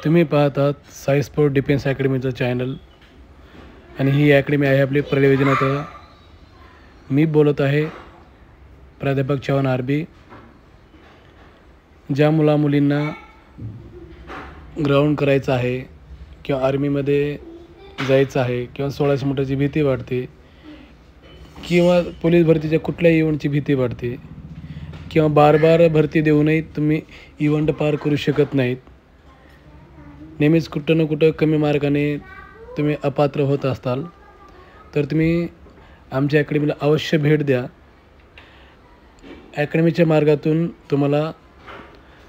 तुम्ही पाहतात Sai sport defence अकॅडमीचं channel आणि ही अकॅडमी आहे आपली परळी वैजनाथ. मी बोलत आहे प्राध्यापक चव्हाण आरबी. ज्या मुलामुलींना ग्राउंड करायचं आहे किंवा आर्मीमध्ये जायचं आहे किंवा 1600 मीटरची भीती वाटते किंवा पोलीस भरतीच्या कुठल्याही इव्हेंटची भीती वाटते किंवा बार बार भरती देऊनही तुम्ही इव्हेंट पार करू शकत नाहीत, नेहमीच कुठं ना कुठं कमी मार्काने तुम्ही अपात्र होत असाल, तर तुम्ही आमच्या अकॅडमीला अवश्य भेट द्या. अकॅडमीच्या मार्गातून तुम्हाला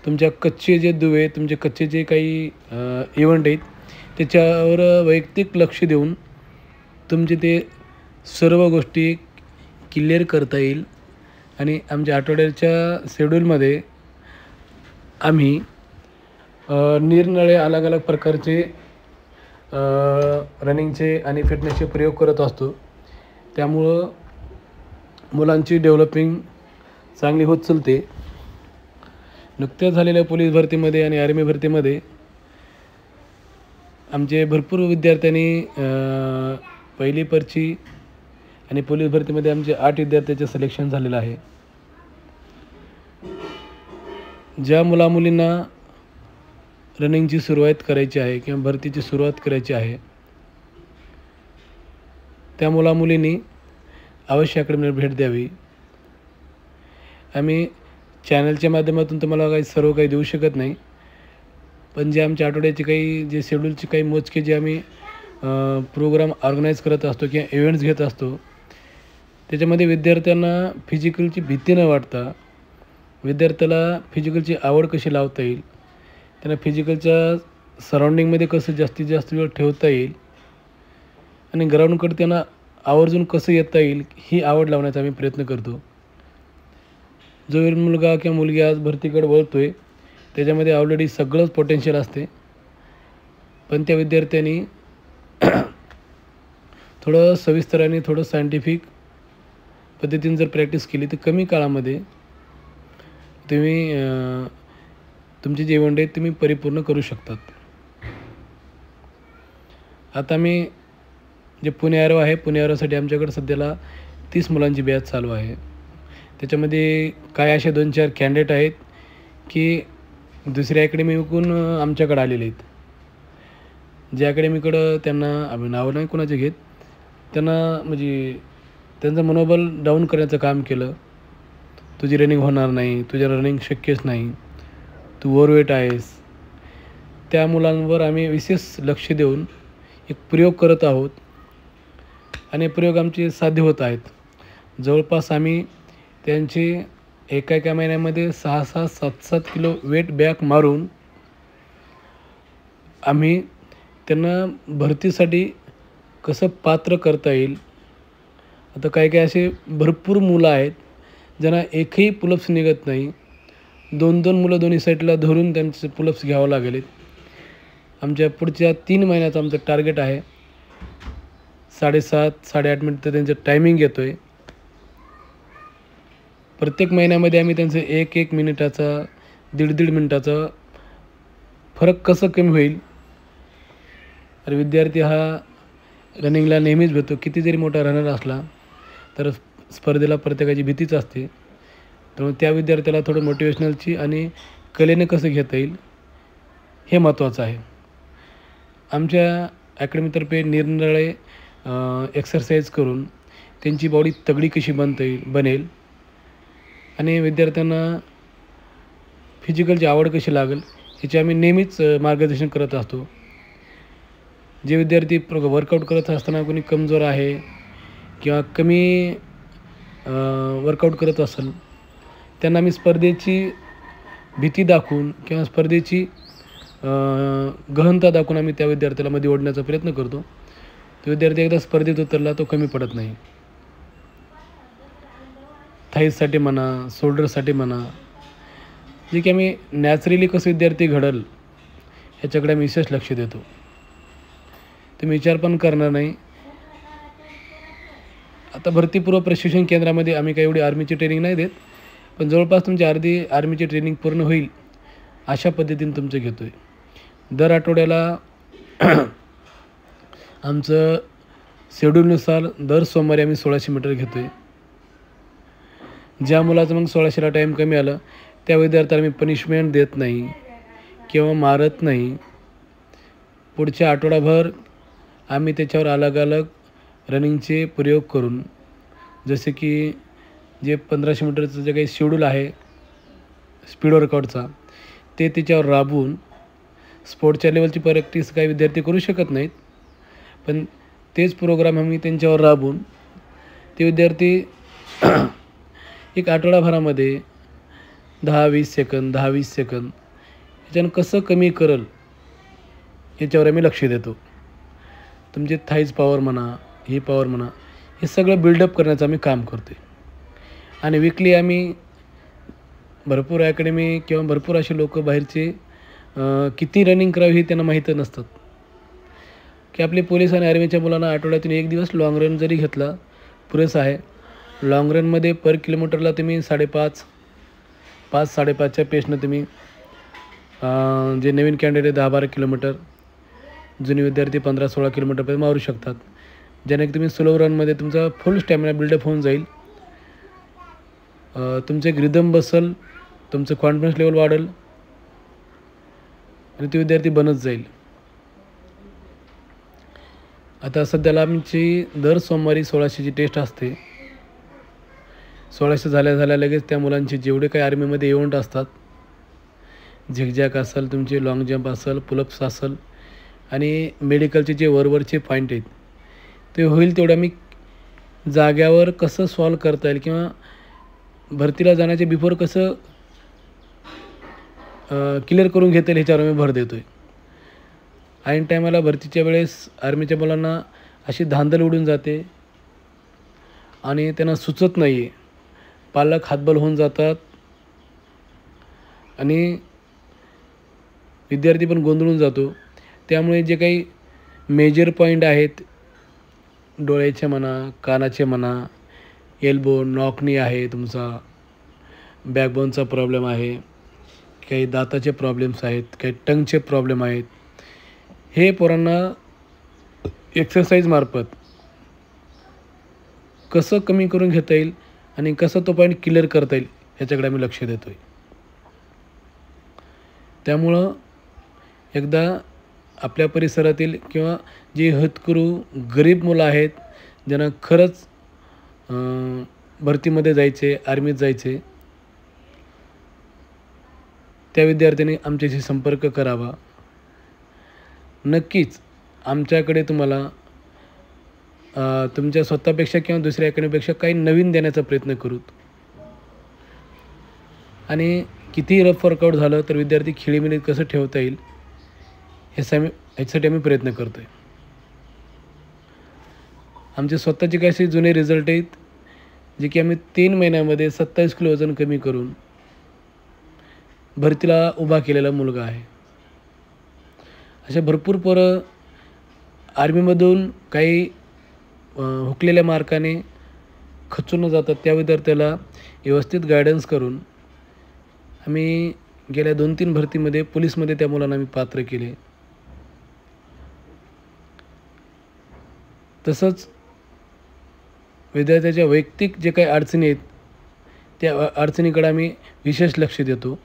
तुमच्या कच्चे जे दुवे, तुमचे कच्चे जे काही इव्हेंट आहेत त्याच्यावर वैयक्तिक लक्ष देऊन तुमचे ते सर्व गोष्टी क्लिअर करता येईल. आणि आमच्या आठवड्याच्या शेड्यूलमध्ये आम्ही निरनिराळे अलग अलग प्रकारचे रनिंगचे आणि फिटनेसचे प्रयोग करत असतो. त्यामुळं मुलांची डेव्हलपिंग चांगली होत चलते. नुकत्याच झालेल्या पोलीस भरतीमध्ये आणि आर्मी भरतीमध्ये आमचे भरपूर विद्यार्थ्यांनी पहिली पर्ची आणि पोलीस भरतीमध्ये आमचे 8 विद्यार्थ्यांचे सिलेक्शन झालेलं आहे. ज्या मुलामुलींना रनिंगची सुरुवात करायची आहे किंवा भरतीची सुरुवात करायची आहे त्या मुलामुलींनी अवश्य अकॅडमीला भेट द्यावी. आम्ही चॅनलच्या माध्यमातून तुम्हाला सर्व काही देऊ शकत नाही, पण जे आमच्या आठवड्याचे काही जे शेड्यूलचे काही मोजके जे आम्ही प्रोग्राम ऑर्गनाईज करत असतो किंवा इव्हेंट्स घेत असतो त्याच्यामध्ये विद्यार्थ्यांना फिजिकलची भीती न वाटता विद्यार्थ्याला फिजिकलची आवड कशी लावता येईल, त्यांना फिजिकलच्या सराउंडिंगमध्ये कसं जास्तीत जास्त वेळ ठेवता येईल आणि ग्राउंडकडे त्यांना आवर्जून कसं येता येईल ही आवड लावण्याचा आम्ही प्रयत्न करतो. जो मुलगा किंवा मुलगी आज भरतीकडे वळतो आहे त्याच्यामध्ये ऑलरेडी सगळंच पोटेन्शियल असते, पण त्या विद्यार्थ्यांनी थोडं सविस्तर आणि थोडं सायंटिफिक पद्धतीने जर प्रॅक्टिस केली तर कमी काळामध्ये तुम्ही तुमचे जे इव्हेंट आहेत तुम्ही परिपूर्ण करू शकतात. आता मी जे पुणे ॲरो आहे, पुणे ॲरोसाठी आमच्याकडे सध्याला 30 मुलांची बॅच चालू आहे. त्याच्यामध्ये काय असे 2-4 कॅन्डिडेट आहेत की दुसऱ्या अकॅडमीकडून आमच्याकडे आलेले आहेत. ज्या अकॅडमीकडं त्यांना आम्ही नावं नाही कोणाचे घेत, त्यांना म्हणजे त्यांचं मनोबल डाऊन करण्याचं काम केलं. तुझी रनिंग होणार नाही, तुझ्या रनिंग शक्यच नाही, तू ओव्हरवेट आहेस. त्या मुलांवर आम्ही विशेष लक्ष देऊन एक प्रयोग करत आहोत आणि प्रयोग आमचे साध्य होत आहेत. जवळपास आम्ही त्यांचे एका महिन्यामध्ये 6-6, 7-7 किलो वेट बॅक मारून आम्ही त्यांना भरतीसाठी कसं पात्र करता येईल. आता काही असे भरपूर मुलं आहेत ज्यांना एकही पुलअप्स निघत नाही, 2-2 मुलं दोन्ही साईडला धरून त्यांचे पुलअप्स घ्यावं लागेल. आमच्या पुढच्या 3 महिन्याचं आमचं टार्गेट आहे. 7.5-8.5 मिनिटं त्यांचं टायमिंग येतो आहे. प्रत्येक महिन्यामध्ये आम्ही त्यांचं 1-1 मिनिटाचा 1.5 मिनिटाचा फरक कसं कमी होईल. आणि विद्यार्थी हा रनिंगला नेहमीच भेटतो. किती जरी मोठा रनर असला तर स्पर्धेला प्रत्येकाची भीतीच असते. त्यामुळे त्या विद्यार्थ्याला थोडं मोटिवेशनलची आणि कलेने कसं घेता येईल हे महत्त्वाचं आहे. आमच्या अकॅडमीतर्फे निरनिराळे एक्सरसाइज करून त्यांची बॉडी तगडी कशी बनेल आणि विद्यार्थ्यांना फिजिकलची आवड कशी लागेल ह्याची आम्ही नेहमीच मार्गदर्शन करत असतो. जे विद्यार्थी वर्कआउट करत असताना कोणी कमजोर आहे किंवा कमी वर्कआउट करत असेल त्यांना आम्ही स्पर्धेची भीती दाखवून किंवा स्पर्धेची गहनता दाखवून आम्ही त्या विद्यार्थ्याला मध्ये ओढण्याचा प्रयत्न करतो. तो विद्यार्थी एकदा स्पर्धेत उतरला तो कमी पडत नाही. थाईजसाठी म्हणा, शोल्डरसाठी म्हणा, जे की आम्ही नॅचरली कसं विद्यार्थी घडल ह्याच्याकडे आम्ही विशेष लक्ष देतो. तुम्ही विचार पण करणार नाही. आता भरतीपूर्व प्रशिक्षण केंद्रामध्ये आम्ही काही एवढी आर्मीची ट्रेनिंग नाही देत, पण जवळपास तुमची अर्धी आर्मीची ट्रेनिंग पूर्ण होईल अशा पद्धतीने तुमचं घेतो आहे. दर आठवड्याला आमचं शेड्यूलनुसार दर सोमवारी आम्ही 1600 मीटर घेतो आहे. ज्या मुलाचं मग 1600ला टाईम कमी आलं त्या विद्यार्थ्याला मी पनिशमेंट देत नाही किंवा मारत नाही. पुढच्या आठवडाभर आम्ही त्याच्यावर अलग अलग रनिंगचे प्रयोग करून, जसे की जे 1500 मीटरचं जे काही शेड्यूल आहे स्पीड वर्कआउटचा, ते त्याच्यावर राबवून स्पोर्टच्या लेवलची प्रॅक्टिस काही विद्यार्थी करू शकत नाहीत, पण तेच प्रोग्राम आम्ही त्यांच्यावर राबवून ते विद्यार्थी एक आठवडाभरामध्ये 10-20 सेकंद याच्यानं कसं कमी करल याच्यावर आम्ही लक्ष देतो. तुमचे थाईज पॉवर म्हणा, ही पॉवर म्हणा, हे सगळं बिल्डअप करण्याचं आम्ही काम करतो आहे. आणि वीकली आम्ही भरपूर अकॅडमी किंवा भरपूर असे लोक बाहेरचे किती रनिंग करावी हे त्यांना माहीत नसतात, की आपले पोलीस आणि आर्मीच्या मुलांना आठवड्यातून 1 दिवस लाँग रन जरी घेतला पुरेसा आहे. लाँग रनमध्ये पर किलोमीटरला तुम्ही 5.5-5.5च्या पेसनं तुम्ही जे नवीन कॅन्डिडेट 10-12 किलोमीटर, जुने विद्यार्थी 15-16 किलोमीटरपर्यंत मारू शकतात, ज्याने तुम्ही स्लो रनमध्ये तुमचा फुल स्टॅमिना बिल्डअप होऊन जाईल. तुमचं एक रिदम बसल, तुमचं कॉन्फिडन्स लेवल वाढेल आणि तो विद्यार्थी बनत जाईल. आता सध्याला आमची दर सोमवारी 1600ची टेस्ट असते. 1600 झाल्या लगेच त्या मुलांचे जेवढे काही आर्मीमध्ये इव्हेंट असतात, झिगझॅग असेल, तुमचे लाँग जंप असेल, पुलअप्स असेल आणि मेडिकलचे जे वरवरचे पॉईंट आहेत ते होईल तेवढं मी जाग्यावर कसं सॉल्व करता येईल किंवा भरतीला जाण्याच्या बिफोर कसं क्लिअर करून घेता येईल ह्याच्यावर मी भर देतो आहे. ऐन टायमाला भरतीच्या वेळेस आर्मीच्या मुलांना अशी धांदल उडून जाते आणि त्यांना सुचत नाही आहे, पालक हातबल होऊन जातात आणि विद्यार्थी पण गोंधळून जातो. त्यामुळे जे काही मेजर पॉईंट आहेत, डोळ्याचे म्हणा, कानाचे म्हणा, एल्बो नॉकनी आहे, तुमचा बॅकबोनचा प्रॉब्लेम आहे, काही दाताचे प्रॉब्लेम्स आहेत, काही टंगचे प्रॉब्लेम आहेत, हे पोरांना एक्सरसाइजमार्फत कसं कमी करून घेता येईल आणि कसं तो पॉईंट क्लिअर करता येईल ह्याच्याकडे आम्ही लक्ष देतो आहे. त्यामुळं एकदा आपल्या परिसरातील किंवा जे होतकरू गरीब मुलं आहेत, ज्यांना खरंच भरतीमध्ये जायचे, आर्मीत जायचे, त्या विद्यार्थ्यांनी आमच्याशी संपर्क करावा. नक्कीच आमच्याकडे तुम्हाला तुमच्या स्वतःपेक्षा किंवा दुसऱ्या अकॅडमीपेक्षा काही नवीन देण्याचा प्रयत्न करू. आणि कितीही रफ वर्कआउट झालं तर विद्यार्थी खेळीमेळीत कसं ठेवता येईल ह्यासाठी आम्ही प्रयत्न करतो आहे. आमचे स्वतःचे काही असे जुने रिझल्ट आहेत जे की आम्ही 3 महिन्यामध्ये 27 किलो वजन कमी करून भरतीला उभा केलेला मुलगा आहे. अशा भरपूर पोरं आर्मीमधून काही हुकलेल्या मार्काने खचून जातात. त्या विद्यार्थ्याला व्यवस्थित गायडन्स करून आम्ही गेल्या 2-3 भरतीमध्ये पोलीसमध्ये त्या मुलांना आम्ही पात्र केले. तसंच विद्यार्थ्याच्या वैयक्तिक जे काही अडचणी आहेत त्या अडचणीकडे आम्ही विशेष लक्ष देतो.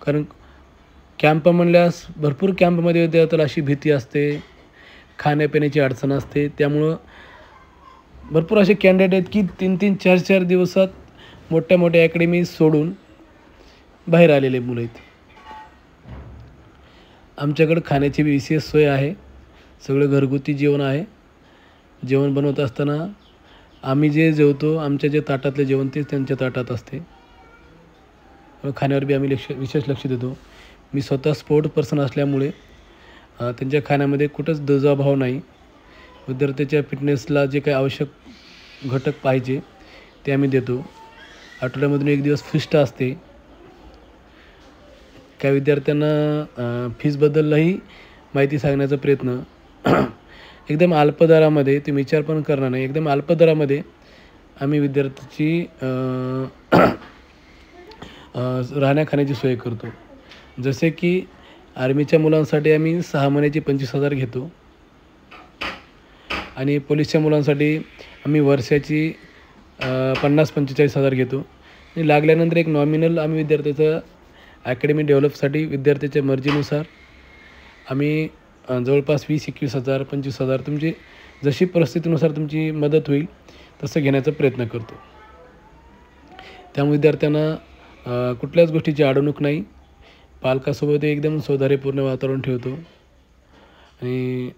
कारण कॅम्प म्हणल्यास भरपूर कॅम्पमध्ये विद्यार्थ्याला अशी भीती असते, खाण्यापिण्याची अडचण असते. त्यामुळं भरपूर असे कॅन्डिडेट आहेत की 3-3, 4-4 दिवसात मोठ्या मोठ्या अकॅडमी सोडून बाहेर आलेले मुलं आहेत. आमच्याकडं खाण्याची विशेष सोय आहे, सगळं घरगुती जेवण आहे. जेवण बनवत असताना आम्ही जे जेवतो, आमच्या जे ताटातले जेवण तेच त्यांच्या ताटात असते. खाण्यावर बी आम्ही विशेष लक्ष देतो. मी स्वतः स्पोर्ट पर्सन असल्यामुळे त्यांच्या खाण्यामध्ये कुठंच दुजाभाव नाही. विद्यार्थ्याच्या फिटनेसला जे काही आवश्यक घटक पाहिजे ते आम्ही देतो. आठवड्यामधून 1 दिवस फिस्ट असते. काही विद्यार्थ्यांना फीजबद्दलही माहिती सांगण्याचा प्रयत्न एकदम अल्प दरामध्ये, तुम्ही विचार पण करणार नाही, एकदम अल्प दरामध्ये आम्ही विद्यार्थ्याची राहण्या खाण्याची सोय करतो. जसे की आर्मीच्या मुलांसाठी आम्ही 6 महिन्याची 25,000 घेतो आणि पोलीसच्या मुलांसाठी आम्ही वर्षाची 50-45,000 घेतो आणि लागल्यानंतर एक नॉमिनल आम्ही विद्यार्थ्याचं अकॅडमी डेव्हलपसाठी विद्यार्थ्याच्या मर्जीनुसार आम्ही जवळपास 20-21,000 25,000 तुमची जशी परिस्थितीनुसार तुमची मदत होईल तसं घेण्याचा प्रयत्न करतो. त्यामुळे विद्यार्थ्यांना कुठल्याच गोष्टीची अडवणूक नाही. पालकासोबत एकदम सौहार्दपूर्ण वातावरण ठेवतो आणि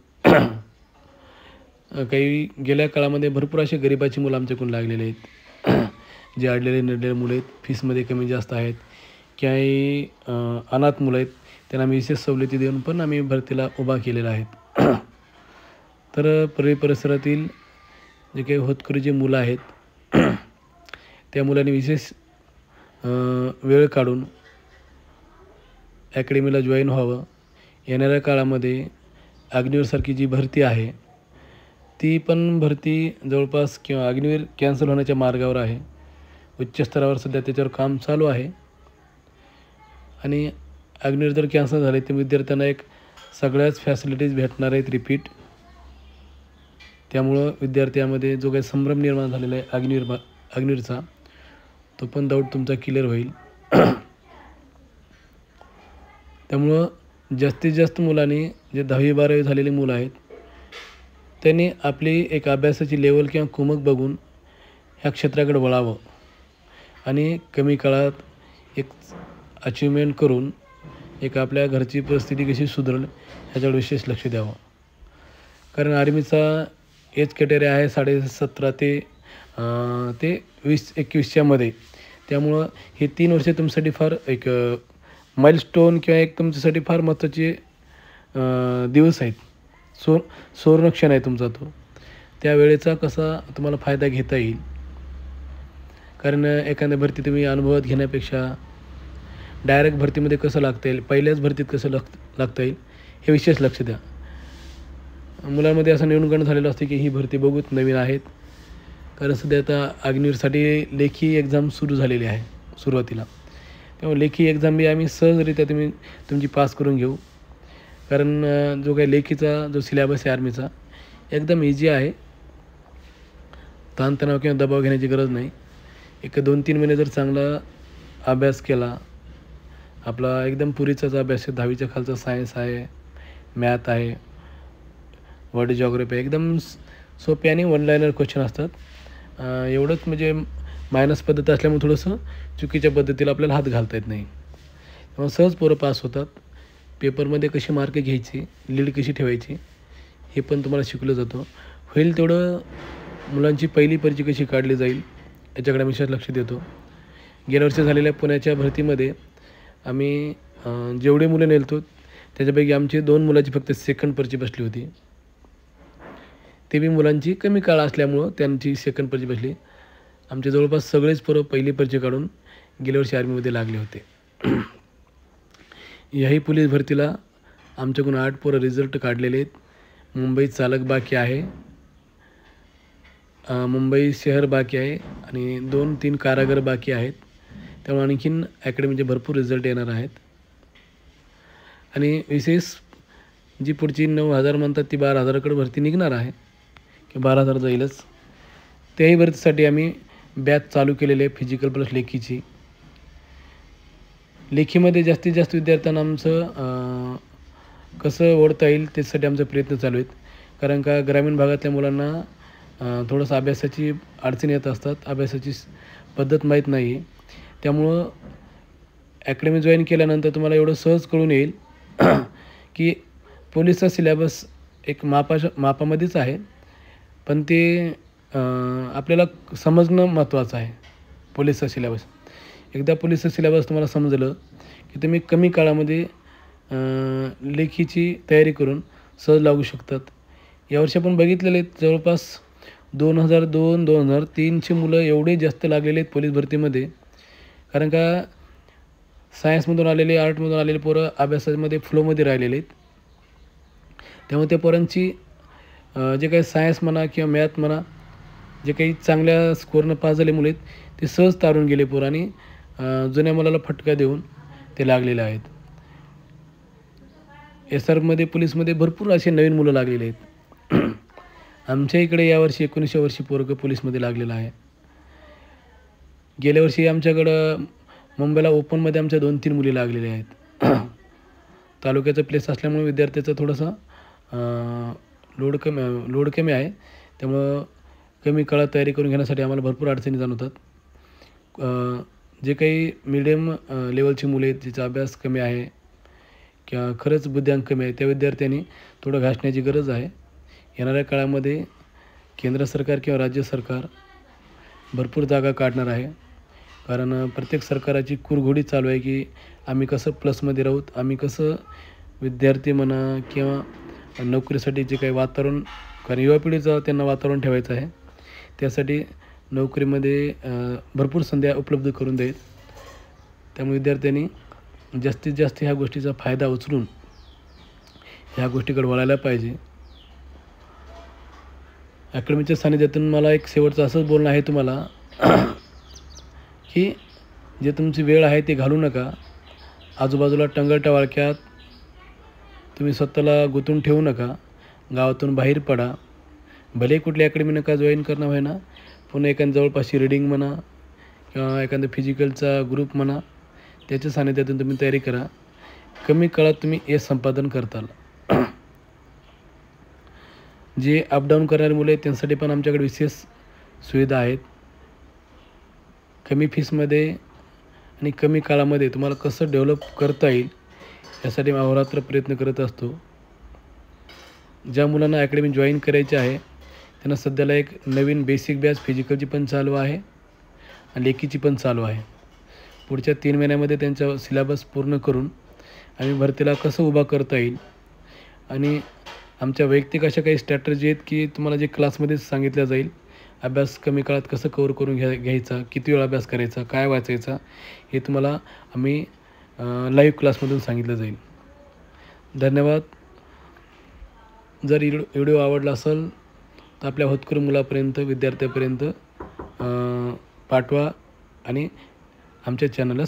काही गेल्या काळामध्ये भरपूर असे गरिबाची मुलं आमच्याकडून लागलेले आहेत. जे अडलेले नडलेले मुलं आहेत, फीसमध्ये कमी जास्त आहेत, काही अनाथ मुलं आहेत, त्यांना आम्ही विशेष सवलती देऊन पण आम्ही भरतीला उभा केलेला आहेत. तर परिसरातील जे काही होतकरू जी मुलं आहेत त्या मुलांनी विशेष वेळ काढून अकॅडमीला जॉईन व्हावं. येणाऱ्या काळामध्ये अग्निवीरसारखी जी भरती आहे ती पण भरती जवळपास किंवा अग्निवीर कॅन्सल होण्याच्या मार्गावर आहे. उच्च स्तरावर सध्या त्याच्यावर काम चालू आहे आणि अग्निवीर जर कॅन्सल झाले तर विद्यार्थ्यांना एक सगळ्याच फॅसिलिटीज भेटणार आहेत रिपीट. त्यामुळं विद्यार्थ्यांमध्ये जो काही संभ्रम निर्माण झालेला आहे अग्निवीरचा तो पण डाऊट तुमचा क्लिअर होईल. त्यामुळं जास्तीत जास्त मुलांनी जे 10वी-12वी झालेली मुलं आहेत त्यांनी आपली एक अभ्यासाची लेवल किंवा कुमक बघून ह्या क्षेत्राकडे वळावं आणि कमी काळात एक अचिव्हमेंट करून एक आपल्या घरची परिस्थिती कशी सुधारेल ह्याच्यावर विशेष लक्ष द्यावं. कारण आर्मीचा एज कॅटेगरी आहे 17.5 ते 20-21च्या मध्ये. त्यामुळं हे 3 वर्ष तुमच्यासाठी फार एक माइलस्टोन किंवा एक तुमच्यासाठी फार महत्त्वाचे दिवस आहेत. सुवर्णक्षण आहे तुमचा तो. त्या वेळेचा कसा तुम्हाला फायदा घेता येईल. कारण एखाद्या भरती तुम्ही अनुभवात घेण्यापेक्षा डायरेक्ट भरतीमध्ये कसं लागता येईल, पहिल्याच भरतीत कसं लागता येईल हे विशेष लक्ष द्या. मुलांमध्ये असं न्यूनगंड झालेलं असते की ही भरती बघूच नवीन आहेत. कारण सध्या आता अग्निवीरसाठी लेखी एक्झाम सुरू झालेली आहे सुरुवातीला. तेव्हा लेखी एक्झाम बी आम्ही सहजरित्या तुमची पास करून घेऊ. कारण जो काही लेखीचा जो सिलेबस आहे आर्मीचा एकदम इझी आहे. ताणतणाव किंवा दबाव घेण्याची गरज नाही. एक 2-3 महिने जर चांगला अभ्यास केला, आपला एकदम पुरीचाच अभ्यास आहे, 10वीच्या खालचा सायन्स आहे, मॅथ आहे, वर्ल्ड जिओग्राफी आहे, एकदम सोपे आणि वन लाईनर क्वेश्चन असतात. एवढंच म्हणजे मायनस पद्धत असल्यामुळे थोडंसं चुकीच्या पद्धतीला आपल्याला हात घालता येत नाही. तेव्हा सहज पोरं पास होतात. पेपरमध्ये कशी मार्क घ्यायची, लीड कशी ठेवायची हे पण तुम्हाला शिकलं जातं. होईल तेवढं मुलांची पहिली परीक्षा कशी काढली जाईल याच्याकडे आम्ही लक्ष देतो. गेल्या वर्षी झालेल्या पुण्याच्या भरतीमध्ये आम्ही जेवढे मुलं नेलतो त्याच्यापैकी आमची 2 मुलाची फक्त सेकंड परीक्षा बसली होती. ते बी मुलांची कमी काळ असल्यामुळं त्यांची सेकंड परीक्षा बसली. आमचे जवळपास सगळेच पोरं पहिली परीक्षा काढून गेल्या वर्षी आर्मीमध्ये लागले होते. याही पोलीस भरतीला आमच्याकडून 8 पोरं रिझल्ट काढलेले आहेत. मुंबईत चालक बाकी आहे, मुंबई शहर बाकी आहे आणि 2-3 कारागर बाकी आहेत. त्यामुळे आणखीन अकॅडमीचे भरपूर रिझल्ट येणार आहेत. आणि विशेष जी पुढची 9,000 म्हणतात ती 12,000कडे भरती निघणार आहे किंवा 12,000 जाईलच. त्याही भरतीसाठी आम्ही बॅच चालू केलेली आहे फिजिकल प्लस लेखीची. लेखीमध्ये जास्तीत जास्त विद्यार्थ्यांना आमचं कसं ओढता येईल त्यासाठी आमचे प्रयत्न चालू आहेत. कारण का ग्रामीण भागातल्या मुलांना थोडंसं अभ्यासाची अडचण येत असतात, अभ्यासाची पद्धत माहीत नाही. त्यामुळं अकॅडमी जॉईन केल्यानंतर तुम्हाला एवढं सहज कळून येईल की पोलीसचा सिलेबस एक मापामध्येच आहे, पण ते आपल्याला समजणं महत्त्वाचं आहे. पोलीसचा सिलेबस एकदा पोलीसचा सिलेबस तुम्हाला समजलं की तुम्ही कमी काळामध्ये लेखीची तयारी करून सहज लागू शकतात. यावर्षी आपण बघितलेले आहेत जवळपास 2002-2003ची मुलं एवढे जास्त लागलेले आहेत पोलीस भरतीमध्ये. कारण का सायन्समधून आलेले, आर्टमधून आलेले पोरं अभ्यासामध्ये फ्लोमध्ये राहिलेले आहेत. त्यामुळे त्या पोरांची जे काही सायन्स म्हणा किंवा मॅथ म्हणा जे काही चांगल्या स्कोरनं पास झाले मुलं आहेत ते सहज तारून गेले पोरं आणि जुन्या मुलाला फटका देऊन ते लागलेले आहेत. SRमध्ये पोलीसमध्ये भरपूर असे नवीन मुलं लागलेले आहेत. आमच्या इकडे यावर्षी 19व्या वर्षी पोरगं पोलीसमध्ये लागलेलं आहे. गेल्या वर्षी आमच्याकडं मुंबईला ओपनमध्ये आमच्या 2-3 मुली लागलेल्या आहेत. तालुक्याचा प्लेस असल्यामुळे विद्यार्थ्याचं थोडंसं लोड कमी आहे. त्यामुळं कमी काळात तयारी करून घेण्यासाठी आम्हाला भरपूर अडचणी जाणवतात. जे काही मीडियम लेवलची मुले आहेत, जिचा अभ्यास कमी आहे किंवा खरंच बुद्ध्यांक कमी आहे, त्या विद्यार्थ्यांनी थोडं घासण्याची गरज आहे. येणाऱ्या काळामध्ये केंद्र सरकार किंवा राज्य सरकार भरपूर जागा काढणार आहे. कारण प्रत्येक सरकाराची कुरघोडी चालू आहे की आम्ही कसं प्लसमध्ये राहूत, आम्ही कसं विद्यार्थी म्हणा किंवा नोकरीसाठी जे काही वातावरण, कारण युवा पिढीचं त्यांना वातावरण ठेवायचं आहे. त्यासाठी नोकरीमध्ये भरपूर संध्या उपलब्ध करून देत. त्यामुळे विद्यार्थ्यांनी जास्तीत जास्त ह्या गोष्टीचा फायदा उचलून ह्या गोष्टीकडे वळायला पाहिजे. अकॅडमीच्या सानिध्यातून मला एक शेवटचं असंच बोलणं आहे तुम्हाला की जे तुमची वेळ आहे ते घालू नका. आजूबाजूला टंगळटवाळक्यात तुम्ही स्वतःला गुंतवून ठेवू नका. गावातून बाहेर पडा. भले कुठली अकॅडमी नका जॉईन करणं होय ना, पुन्हा एखाद्या जवळपासची रीडिंग म्हणा किंवा एखादा फिजिकलचा ग्रुप म्हणा, त्याच्या सानिध्यातून तुम्ही तयारी करा. कमी काळात तुम्ही यश संपादन करताल. जे अपडाऊन करणारे मुलं आहेत त्यांसाठी पण आमच्याकडे विशेष सुविधा आहेत. कमी फीसमध्ये आणि कमी काळामध्ये तुम्हाला कसं डेव्हलप करता येईल यासाठी अहोरात्र प्रयत्न करत असतो. ज्या मुलांना अकॅडमी जॉईन करायची आहे त्यांना सध्याला एक नवीन बेसिक बॅच फिजिकलची पण चालू आहे आणि लेखीची पण चालू आहे. पुढच्या 3 महिन्यामध्ये त्यांचा सिलेबस पूर्ण करून आम्ही भरतीला कसं उभा करता येईल आणि आमच्या वैयक्तिक अशा काही स्ट्रॅटर्जी आहेत की तुम्हाला जे क्लासमध्ये सांगितलं जाईल. अभ्यास कमी काळात कसं कव्हर करून घ्यायचा, किती वेळ अभ्यास करायचा, काय वाचायचा, हे तुम्हाला आम्ही लाईव्ह क्लासमधून सांगितलं जाईल. धन्यवाद. जर व्हिडिओ आवडला असेल तर आपल्या होतकरू मुलापर्यंत, विद्यार्थ्यापर्यंत पाठवा आणि आमच्या चॅनलला